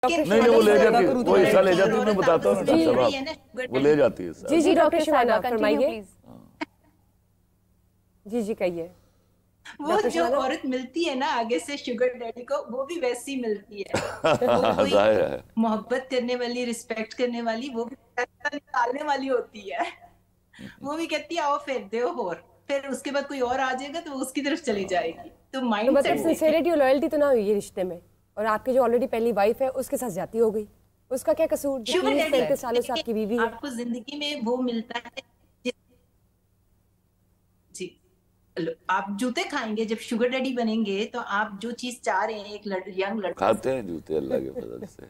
نہیں وہ لے جاتی ہے, وہ حصہ لے جاتی ہے, میں بتاتا ہوں ڈاکٹر صاحب, وہ لے جاتی ہے. جی جی ڈاکٹر شبانہ فرمائیے. جی جی کہیے. وہ جو عورت ملتی ہے نا آگے سے شوگر ڈیڈی کو, وہ بھی ویسی ملتی ہے, محبت کرنے والی, رسپیکٹ کرنے والی, وہ بھی پیسہ نکالنے والی ہوتی ہے. وہ بھی کہتی ہے آؤ پھر دیو, اور پھر اس کے بعد کوئی اور آ جائے گا تو وہ اس کی طرف چلی جائے گی. تو مائنڈ سیٹ سنسیریٹی اور لائلٹی تو نہ ہوئی ہے رشتے میں, اور آپ کی جو آلریڈی پہلی وائف ہے اس کے ساتھ زیادتی ہو گئی, اس کا کیا قصور؟ 30 سالوں سے آپ کی بیوی ہے. آپ کو زندگی میں وہ ملتا ہے. جی آپ جوتے کھائیں گے جب شوگر ڈیڈی بنیں گے, تو آپ جو چیز چاہ رہے ہیں ایک ینگ لڑکا کھاتے ہیں جوتے اللہ کے فضل سے.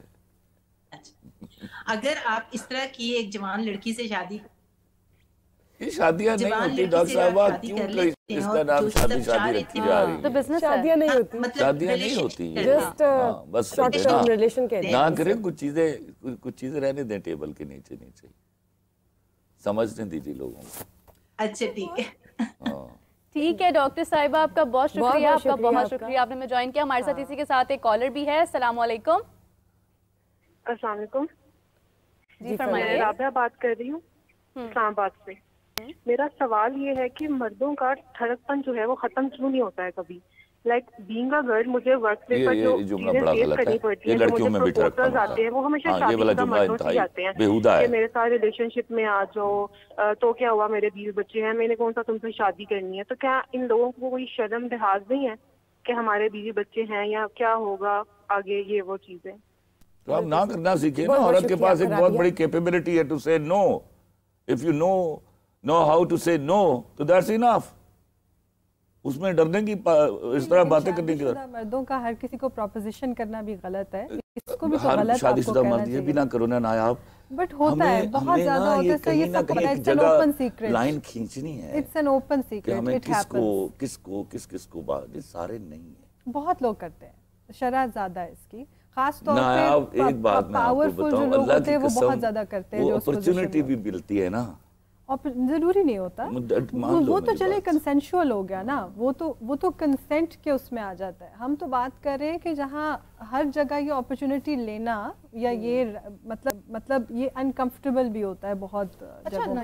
اگر آپ اس طرح کی ایک جوان لڑکی سے شادی, یہ شادیاں نہیں ہوتی ڈاکٹر صاحبہ, کیوں اس کا نام شادی شادی رکھی جا رہی ہے؟ شادیاں نہیں ہوتی, شادیاں نہیں ہوتی, بس نہ کریں, کچھ چیزیں رہنے دیں ٹیبل کے نیچے نیچے, سمجھنے دیجیے لوگوں کو. اچھا ٹھیک ہے. ٹھیک ہے ڈاکٹر صاحبہ, آپ کا بہت شکریہ, آپ کا بہت شکریہ, آپ نے ہمیں جوائن کیا. ہمارے ساتھ اسی کے ساتھ ایک کالر بھی ہے. السلام علیکم. السلام علیکم. جی فرمائیے. رابعہ بات کر رہی ہوں اسلام آباد سے. میرا سوال یہ ہے کہ مردوں کا ٹھڑک پن جو ہے وہ ختم کیوں نہیں ہوتا ہے کبھی؟ لائک بینگ اے گرل, مجھے ورک پلیس پر جو چیزیں فیس کرنی پڑتی ہیں, جو مجھے پروپوزلز آتے ہیں, وہ ہمیشہ شادی شدہ مردوں سے جاتے ہیں کہ میرے ساتھ ریلیشن شپ میں آ جاؤ, تو کیا ہوا میرے 20 بچے ہیں, میں نے کون سا تم سے شادی کرنی ہے. تو کیا ان لوگوں کو کوئی شرم لحاظ نہیں ہے کہ ہمارے 20 بچے ہیں, یا کیا ہوگا آگے یہ وہ چیزیں؟ تو آپ نہ کرنا سیکھیں نا. عورت کے پاس ایک بہت بڑی کیپیبلٹی ہے ٹو سے نو. If you know how to say no, تو that's enough. اس میں ڈرنے کی اس طرح باتیں کرنے کی مردوں کا ہر کسی کو پروپوزیشن کرنا بھی غلط ہے, اس کو بھی تو غلط شادی شدہ مرد یہ بھی نہ کرو نا نایاب. بٹ ہوتا ہے, بہت زیادہ ہوتا ہے. یہ سب پتہ ہے, it's an open secret. Line کھینچنی ہے, it's an open secret. ہمیں it happens. کس کو بات, یہ سارے نہیں ہیں. بہت لوگ کرتے ہیں, شرح زیادہ ہے اس کی, خاص طور پہ ایک بات میں آپ کو بتاؤں, اللہ کی وہ بہت زیادہ کرتے ہیں. وہ اپرچونٹی بھی ملتی ہے نا, ضروری نہیں ہوتا. وہ تو چلے کنسینشول ہو گیا نا, وہ تو کنسینٹ کے اس میں آ جاتا ہے. ہم تو بات کر رہے ہیں کہ جہاں ہر جگہ یہ اپرچونٹی لینا, یا یہ مطلب یہ انکمفرٹیبل بھی ہوتا ہے بہت جگہوں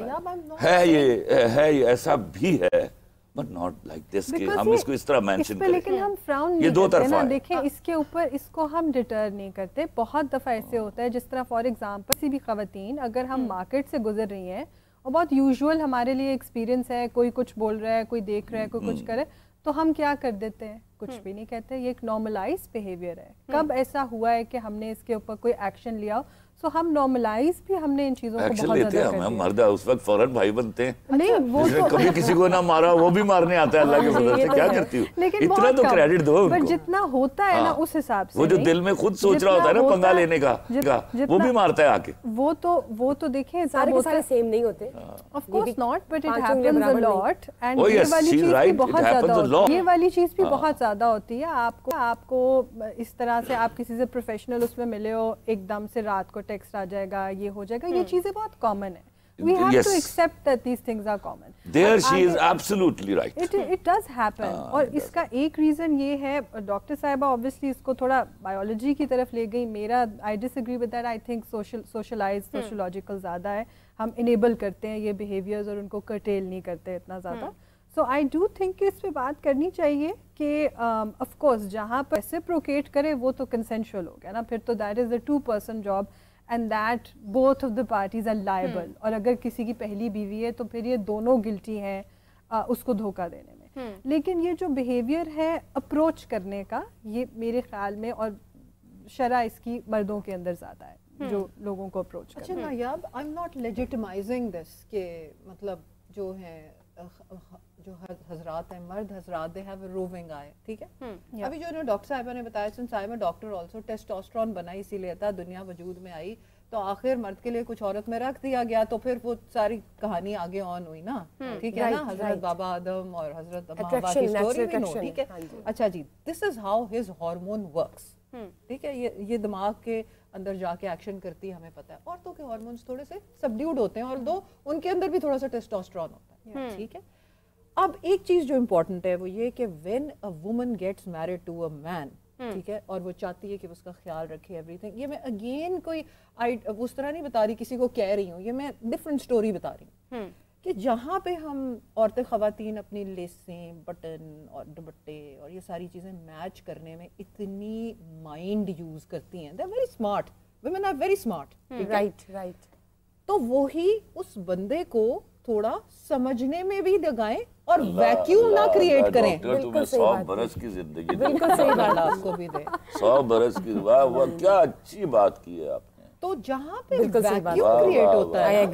ہے. یہ ایسا بھی ہے, بٹ ناٹ لائک دس کہ ہم اس کو اس طرح مینشن کریں. لیکن ہم فراؤن نہیں کرتے نا. دیکھیں اس کے اوپر اس کو ہم ڈیٹر نہیں کرتے. بہت دفعہ ایسے ہوتا ہے, جس طرح فار ایگزامپل کسی بھی خواتین اگر ہم مارکیٹ سے گزر رہی ہیں, اور بہت یوزول ہمارے لیے ایکسپیرینس ہے, کوئی کچھ بول رہا ہے, کوئی دیکھ رہا ہے, کوئی کچھ کرے, تو ہم کیا کر دیتے ہیں, کچھ بھی نہیں کہتے. یہ ایک نارملائز بیہیویئر ہے. کب ایسا ہوا ہے کہ ہم نے اس کے اوپر کوئی ایکشن لیا ہو؟ سو ہم نارملائز بھی ہم نے ان چیزوں کو بہت زیادہ کر دیا. ہم مرد اس وقت فوراً بھائی بنتے ہیں. نہیں وہ تو کبھی کسی کو نہ مارا, وہ بھی مارنے آتا ہے اللہ کے فضل سے. کیا کرتی ہو, اتنا تو کریڈٹ دو ان کو. بٹ جتنا ہوتا ہے نا اس حساب سے, وہ جو دل میں خود سوچ رہا ہوتا ہے نا پنگا لینے کا, وہ بھی مارتا ہے آ کے. وہ تو دیکھیں سارے کے سارے سیم نہیں ہوتے. Of course not, but it happens a lot. And یہ والی چیز بھی بہت زیادہ ہوتی ہے. یہ والی چیز بھی بہت زیادہ ہوتی ہے. آپ کو اس طرح سے آپ کسی سے پروفیشنل اس میں ملے ہو, ایک دم سے رات کو ٹیکسٹ آ جائے گا, یہ ہو جائے گا. یہ چیزیں بہت کامن ہیں. We have to accept that these things are common. There she is absolutely right. It does happen. اور اس کا ایک ریزن یہ ہے, ڈاکٹر صاحبہ obviously اس کو تھوڑا بایولوجی کی طرف لے گئی. میرا I disagree with that. I think socialized, sociological زیادہ ہے. ہم enable کرتے ہیں یہ behaviors اور ان کو curtail نہیں کرتے اتنا زیادہ. So I do think کہ اس پہ بات کرنی چاہیے کہ of course جہاں پر reciprocate کرے وہ تو consensual ہو گیا نا. پھر تو that is a two-person job. And that both of the parties are liable. اور اگر کسی کی پہلی بیوی ہے تو پھر یہ دونوں گلٹی ہیں اس کو دھوکہ دینے میں. لیکن یہ جو بیہیویئر ہے اپروچ کرنے کا, یہ میرے خیال میں, اور شرح اس کی مردوں کے اندر زیادہ ہے جو لوگوں کو اپروچ کرتے ہیں. اچھا نایاب, I'm not legitimizing this کہ مطلب جو ہے جو حضرات ہیں, مرد حضرات, they have a roving eye, ٹھیک ہے. ابھی جو انہوں ڈاکٹر صاحبہ نے بتایا, since I'm a doctor also, testosterone بنا اسی لیے تھا, دنیا وجود میں آئی تو آخر مرد کے لیے کچھ عورت میں رکھ دیا گیا, تو پھر وہ ساری کہانی آگے آن ہوئی نا, ٹھیک ہے نا. حضرت بابا آدم اور حضرت حوا کی سٹوری بھی نو, ٹھیک ہے. اچھا جی, this is how his hormone works, ٹھیک ہے. یہ دماغ کے اندر جا کے ایکشن کرتی ہے, ہمیں پتا ہے. عورتوں کے ہارمونز تھوڑے سے سبڈیوڈ ہوتے ہیں, اور دو ان کے اندر بھی تھوڑا سا ٹیسٹوسٹرون ہوتا ہے, ٹھیک ہے. اب ایک چیز جو امپورٹنٹ ہے وہ یہ کہ when a woman gets married to a man, ٹھیک ہے, اور وہ چاہتی ہے کہ اس کا خیال رکھے ایوری تھنگ. یہ میں اگین کوئی اس طرح نہیں بتا رہی کسی کو کہہ رہی ہوں, یہ میں ڈفرینٹ اسٹوری بتا رہی ہوں کہ جہاں پہ ہم عورتیں خواتین اپنی لیسیں بٹن اور دوپٹے اور یہ ساری چیزیں میچ کرنے میں اتنی مائنڈ یوز کرتی ہیں, they are very smart, women are very smart, right right, تو وہی اس بندے کو تھوڑا سمجھنے میں بھی لگائیں اور ویکیوم نہ کریٹ کریں. بالکل 100 برس کی زندگی, بالکل صحیح بات آپ کو بھی دے, 100 برس کی, واہ واہ کیا اچھی بات کی ہے آپ نے. تو جہاں پہ ویکیوم کریٹ ہوتا ہے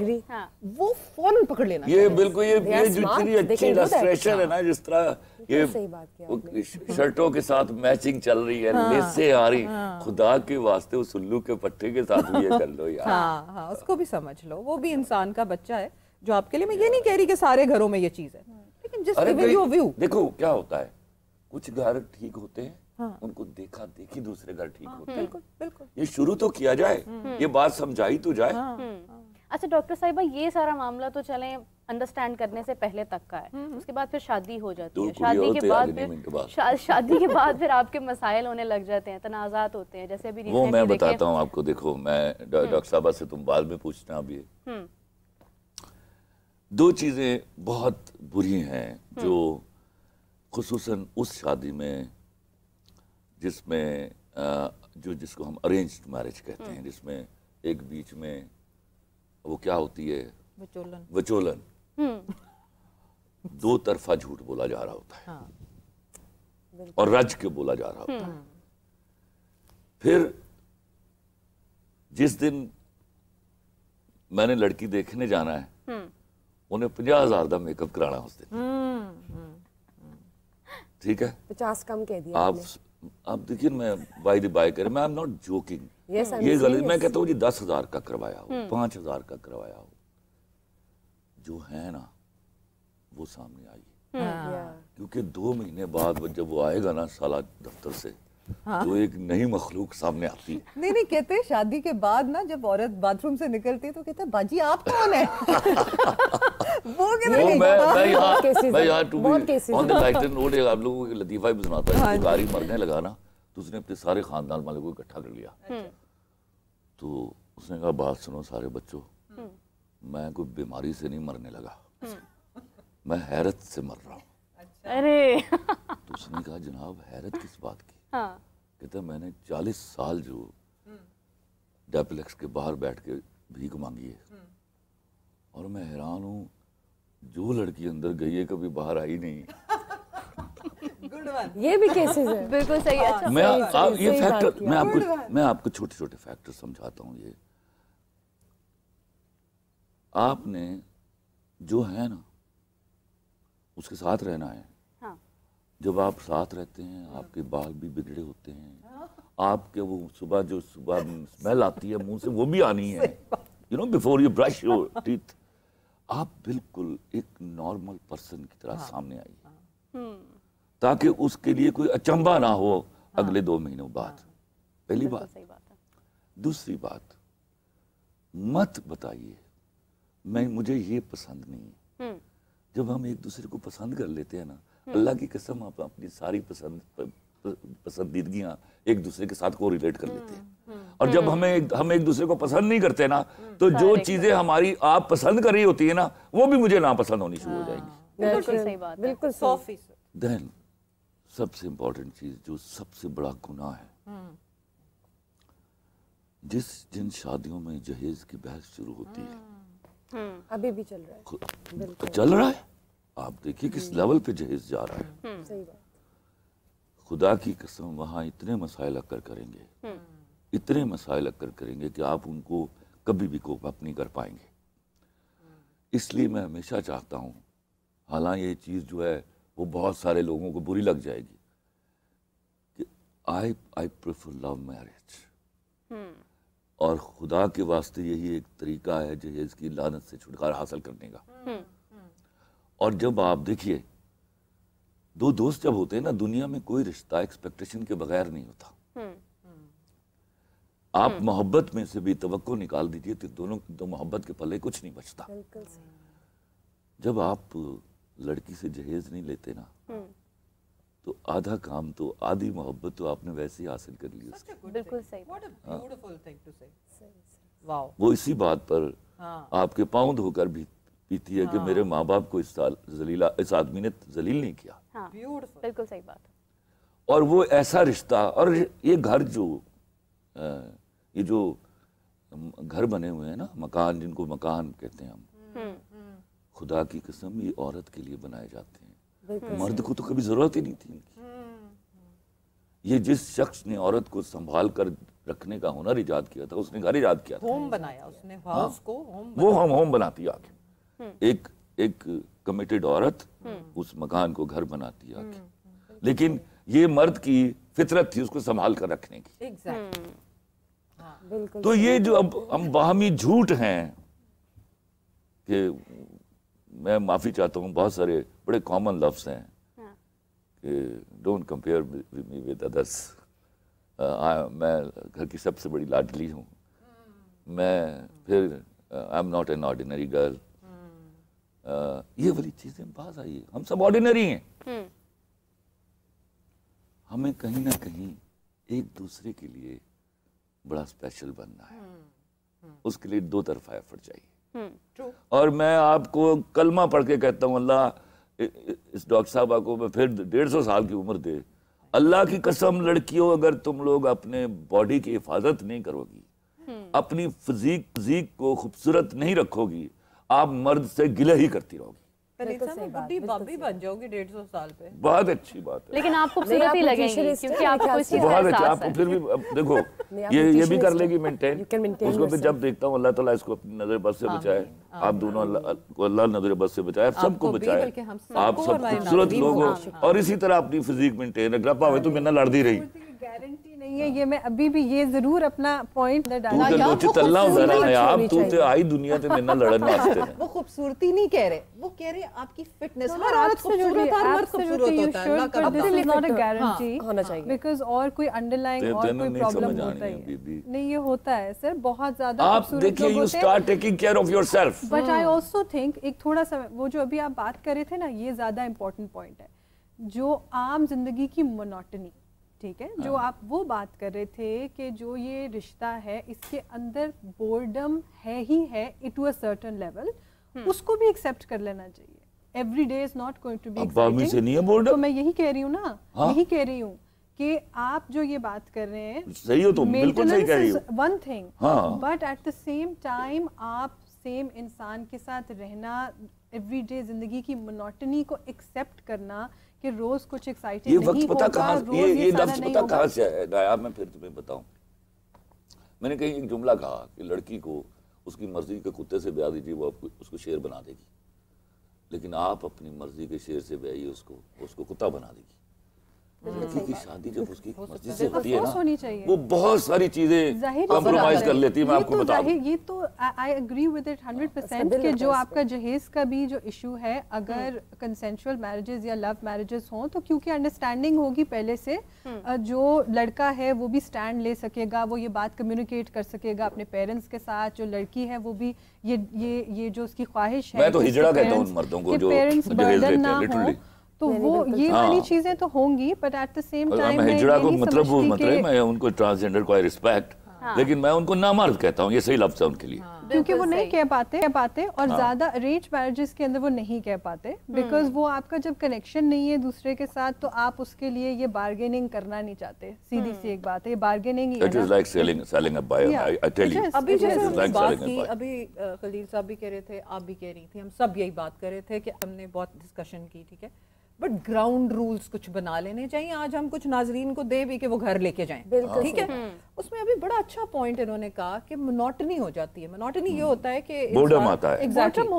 وہ فوراً پکڑ لینا. یہ بالکل یہ جو اتنی اچھی السٹریشن ہے نا, جس طرح یہ شرٹوں کے ساتھ میچنگ چل رہی ہے, لیسیں آ رہی, خدا کے واسطے اس الو کے پٹھے کے ساتھ بھی یہ کر لو یار. ہاں اس کو بھی سمجھ لو, وہ بھی انسان کا بچہ ہے جو آپ کے لیے, میں یہ نہیں کہہ رہی کہ سارے گھروں میں یہ چیز ہے, لیکن جس ویو دیکھو کیا ہوتا ہے, کچھ گھر ٹھیک ہوتے ہیں, ان کو دیکھا دیکھی دوسرے گھر ٹھیک ہوتے ہیں. بالکل یہ شروع تو کیا جائے, یہ بات سمجھائی تو جائے. اچھا ڈاکٹر صاحبہ, یہ سارا معاملہ تو چلیں انڈرسٹینڈ کرنے سے پہلے تک کا ہے, اس کے بعد پھر شادی ہو جاتی ہے, شادی کے بعد پھر آپ کے مسائل ہونے لگ جاتے ہیں, تنازعات ہوتے ہیں, جیسے ابھی وہ میں بتاتا ہوں آپ کو. دیکھو میں ڈاکٹر صاحبہ سے تم بعد میں پوچھنا, ابھی 2 چیزیں بہت بری ہیں جو خصوصاً اس شادی میں جس میں جس کو ہم ارینجڈ میرج کہتے ہیں, جس میں ایک بیچ میں وہ کیا ہوتی ہے, وچولن, 2 طرفہ جھوٹ بولا جا رہا ہوتا ہے اور رج کے بولا جا رہا ہوتا ہے. پھر جس دن میں نے لڑکی دیکھنے جانا ہے, انہیں 50,000 دا میک اپ کرانا اس دن, ٹھیک ہے, 50 کم کہہ دیا آپ دیکھیے, میں بائی دی بائی کریں, میں I'm not joking, یہ غلط, میں کہتا ہوں جی 10,000 کا کروایا ہو, 5,000 کا کروایا ہو, جو ہے نا وہ سامنے آئی, کیونکہ 2 مہینے بعد جب وہ آئے گا نا سالہ دفتر سے, تو ایک نئی مخلوق سامنے آتی ہے. نہیں کہتے شادی کے بعد نا جب عورت باتھ روم سے نکلتی ہے تو کہتے ہیں باجی آپ کون ہیں, میں یہاں to be on the lighter note آپ لوگوں کو لطیفہ بھی سناتا ہے. بخاری مرنے لگا نا تو اس نے اپنے سارے خاندان والے کو اکٹھا کر لیا, تو اس نے کہا بات سنو سارے بچوں, میں کوئی بیماری سے نہیں مرنے لگا, میں حیرت سے مر رہا ہوں. تو اس نے کہا جناب حیرت کس بات کی, کہتا میں نے 40 سال جو ڈیپلیکس کے باہر بیٹھ کے بھیک مانگی ہے, اور میں حیران ہوں جو لڑکی اندر گئی ہے کبھی باہر آئی نہیں. یہ بھی کیسز ہے, بالکل صحیح. اچھا میں آپ کو چھوٹے چھوٹے فیکٹر سمجھاتا ہوں. یہ آپ نے جو ہے نا اس کے ساتھ رہنا ہے. جب آپ ساتھ رہتے ہیں آپ کے بال بھی بگڑے ہوتے ہیں, آپ کے وہ صبح اسمیل آتی ہے منہ سے وہ بھی آنی ہے, you know before you brush your teeth. آپ بالکل ایک نارمل پرسن کی طرح سامنے آئیے, تاکہ اس کے لیے کوئی اچنبھا نہ ہو اگلے 2 مہینوں بعد. پہلی بات. دوسری بات, مت بتائیے مجھے یہ پسند نہیں ہے. جب ہم ایک دوسرے کو پسند کر لیتے ہیں نا, اللہ کی قسم آپ اپنی ساری پسندیدگیاں ایک دوسرے کے ساتھ کو ریلیٹ کر لیتے ہیں. اور جب ہم ایک دوسرے کو پسند نہیں کرتے نا, تو جو چیزیں ہماری آپ پسند کر رہی ہوتی ہیں نا وہ بھی مجھے ناپسند ہونی شروع ہو جائیں گی. بالکل صحیح بات, بالکل 100%. دین سب سے امپورٹنٹ چیز جو سب سے بڑا گناہ ہے, جن شادیوں میں جہیز کی بحث شروع ہوتی ہے, ابھی بھی چل رہا ہے, چل رہا ہے. آپ دیکھیے کس لیول پہ جہیز جا رہا ہے. صحیح بات. خدا کی قسم وہاں اتنے مسائل اکر کریں گے, اتنے مسائل اکر کریں گے کہ آپ ان کو کبھی بھی کوپ اپ نہیں کر پائیں گے. اس لیے میں ہمیشہ چاہتا ہوں, حالانکہ یہ چیز جو ہے وہ بہت سارے لوگوں کو بری لگ جائے گی, کہ I prefer love marriage. اور خدا کے واسطے یہی ایک طریقہ ہے جہیز کی لعنت سے چھٹکارا حاصل کرنے کا. اور جب آپ دیکھیے 2 دوست جب ہوتے ہیں نا, دنیا میں کوئی رشتہ ایکسپیکٹیشن کے بغیر نہیں ہوتا. آپ محبت میں سے بھی توقع نکال دیجئے تو محبت کے پلے کچھ نہیں بچتا. جب آپ لڑکی سے جہیز نہیں لیتے نا, تو آدھا کام تو آدھی محبت تو آپ نے ویسے ہی حاصل کر لی. بالکل صحیح. وہ اسی بات پر آپ کے پاؤں دھو کر بھی پیتی ہے کہ میرے ماں باپ کو اس آدمی نے ذلیل نہیں کیا. بالکل صحیح بات. اور وہ ایسا رشتہ, اور یہ گھر جو گھر بنے ہوئے ہیں نا, مکان, جن کو مکان کہتے ہیں ہم, خدا کی قسم یہ عورت کے لیے بنائے جاتے ہیں, مرد کو تو کبھی ضرورت ہی نہیں تھی ان کی. یہ جس شخص نے عورت کو سنبھال کر رکھنے کا ہنر ایجاد کیا تھا, اس نے گھر ایجاد کیا تھا, ہوم بنایا اس نے, ہاؤس کو وہ ہوم بناتی آگے. ایک کمیٹڈ عورت اس مکان کو گھر بناتی آگے. لیکن یہ مرد کی فطرت تھی اس کو سنبھال کر رکھنے کی. تو یہ جو اب ہم باہمی جھوٹ ہیں, کہ میں معافی چاہتا ہوں, بہت سارے بڑے کامن لفظ ہیں کہ don't compare me with others, میں گھر کی سب سے بڑی لاڈلی ہوں, میں پھر I am not an ordinary girl, یہ والی چیزیں باز آئی. ہم سب آرڈینری ہیں, ہمیں کہیں نہ کہیں ایک دوسرے کے لیے بڑا اسپیشل بننا ہے, اس کے لیے دو طرفہ ایفرٹ چاہیے. اور میں آپ کو کلمہ پڑھ کے کہتا ہوں, اللہ اس ڈاکٹر صاحبہ کو میں پھر 150 سال کی عمر دے, اللہ کی قسم لڑکیوں, اگر تم لوگ اپنے باڈی کی حفاظت نہیں کرو گی, اپنی فزیک کو خوبصورت نہیں رکھو گی, آپ مرد سے گلہ ہی کرتی رہو گی. بڑی بابی بن جاؤ گی 150 سال پہ. بہت اچھی بات ہے, لیکن آپ خوبصورت ہی لگیں گی کیونکہ آپ کو اس چیز کا بہت اچھا. احساس آپ پھر بھی دیکھو یہ بھی کر لے گی مینٹین. اس کو پھر جب دیکھتا ہوں اللہ تعالیٰ اس کو اپنی نظر بد سے بچائے, آپ دونوں اللہ نظر بد سے بچائے, سب کو بچائے, آپ سب خوبصورت لوگ ہو, اور اسی طرح اپنی فزیک مینٹین رکھنا پاوے تو میرے لڑتی رہی. گارنٹی نہیں ہے, یہ میں ابھی بھی یہ ضرور اپنا پوائنٹ ڈالا. وہ خوبصورتی نہیں کہہ رہے, وہ کہہ رہے آپ کی فٹنس, ہر عورت خوبصورت ہے, ہر مرد خوبصورت ہوتا ہے, اللہ کا this is not a guarantee ہونا چاہیے, because اور کوئی انڈرلائنگ اور کوئی پرابلم ہوتا ہے نہیں, یہ ہوتا ہے سر, بہت زیادہ خوبصورت لوگ ہوتے ہیں. You start taking care of yourself. But I also think ایک تھوڑا سا وہ جو ابھی آپ بات کر رہے تھے نا, یہ زیادہ امپورٹنٹ پوائنٹ ہے, جو عام زندگی کی مونوٹنی, ٹھیک ہے, جو آپ وہ بات کر رہے تھے کہ جو یہ رشتہ ہے اس کے اندر بورڈم ہے ہی ہے ٹو اے سرٹن لیول, اس کو بھی ایکسیپٹ کر لینا چاہیے. Every day is not going to be exciting. تو میں یہی کہہ رہی ہوں نا, یہی کہہ رہی ہوں کہ آپ جو یہ بات کر رہے ہیں صحیح ہو, تو بالکل صحیح کہہ رہی ہو, one thing, but at the same time آپ سیم انسان کے ساتھ رہنا, ایوری ڈے زندگی کی مونوٹنی کو ایکسیپٹ کرنا کہ روز کچھ ایکسائٹنگ نہیں ہوگا. یہ وقت پتہ کہاں, یہ لفظ پتہ کہاں سے ہے گایا, میں پھر تمہیں بتاؤں. میں نے کہیں ایک جملہ کہا کہ لڑکی کو اس کی مرضی کے کتے سے بیاہ دیجیے, وہ اس کو شیر بنا دے گی, لیکن آپ اپنی مرضی کے شیر سے بیائیے اس کو کتا بنا دے گی. لڑکی کی شادی جب اس کی مرضی سے ہوتی ہے نا, وہ بہت ساری چیزیں کمپرومائز کر لیتی ہے. میں آپ کو بتا دوں, یہ تو I agree with it 100% کہ جو آپ کا جہیز کا بھی جو ایشو ہے, اگر کنسینشول میرجز یا لو میرجز ہوں تو کیونکہ انڈرسٹینڈنگ ہوگی پہلے سے, جو لڑکا ہے وہ بھی سٹینڈ لے سکے گا, وہ یہ بات کمیونیکیٹ کر سکے گا اپنے پیرنٹس کے ساتھ, جو لڑکی ہے وہ بھی یہ جو اس کی خواہش ہے, میں تو ہجڑا کہتا ہوں ان مردوں کو جو پیرنٹس برڈن نہ ہوں, تو وہ یہ والی چیزیں تو ہوں گی. But at the same time میں ہجڑا کو مطلب میں ان کو ٹرانسجینڈر کو ریسپیکٹ, لیکن میں ان کو نامرد کہتا ہوں, یہ صحیح لفظ ہے ان کے لیے, کیونکہ وہ نہیں کہہ پاتے اور زیادہ ارینج میرجز کے اندر وہ نہیں کہہ پاتے, بیکاز وہ آپ کا جب کنیکشن نہیں ہے دوسرے کے ساتھ تو آپ اس کے لیے یہ بارگیننگ کرنا نہیں چاہتے. سیدھی سی ایک بات ہے, یہ بارگیننگ ہی ہے. It is like selling a buy, I tell you. ابھی جیسے بات کی, ابھی خلیل صاحب بھی کہہ رہے تھے, آپ بھی کہہ رہی تھی, ہم سب یہی بات کر رہے تھے کہ ہم نے بہت ڈسکشن کی, ٹھیک ہے, بٹ گراؤنڈ رولز کچھ بنا لینے چاہیے. آج ہم کچھ ناظرین کو دے بھی کہ وہ گھر لے کے جائیں, ٹھیک ہے. اس میں ابھی بڑا اچھا پوائنٹ انہوں نے کہا کہ مونوٹنی ہو جاتی ہے. مونوٹنی یہ ہوتا ہے کہ بورڈم آتا ہے, بورڈم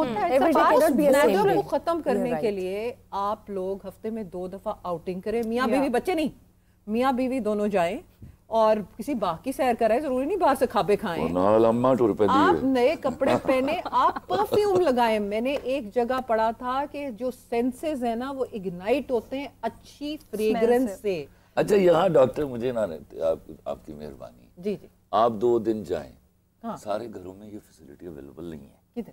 کو ختم کرنے کے لیے آپ لوگ ہفتے میں 2 دفعہ آؤٹنگ کریں, میاں بیوی, بچے نہیں, میاں بیوی دونوں جائیں اور کسی باغ کی سیر کریں, ضروری نہیں باہر سے کھابے کھائیں, آپ نئے کپڑے پہنے, آپ پرفیوم لگائیں. میں نے ایک جگہ پڑھا تھا کہ جو سینسز ہیں نا وہ اگنائٹ ہوتے ہیں اچھی فریگرنس سے. اچھا یہاں ڈاکٹر مجھے نہ رہتے, آپ کی مہربانی, جی جی, آپ 2 دن جائیں, سارے گھروں میں یہ فیسلٹی اویلیبل نہیں ہے. کدھر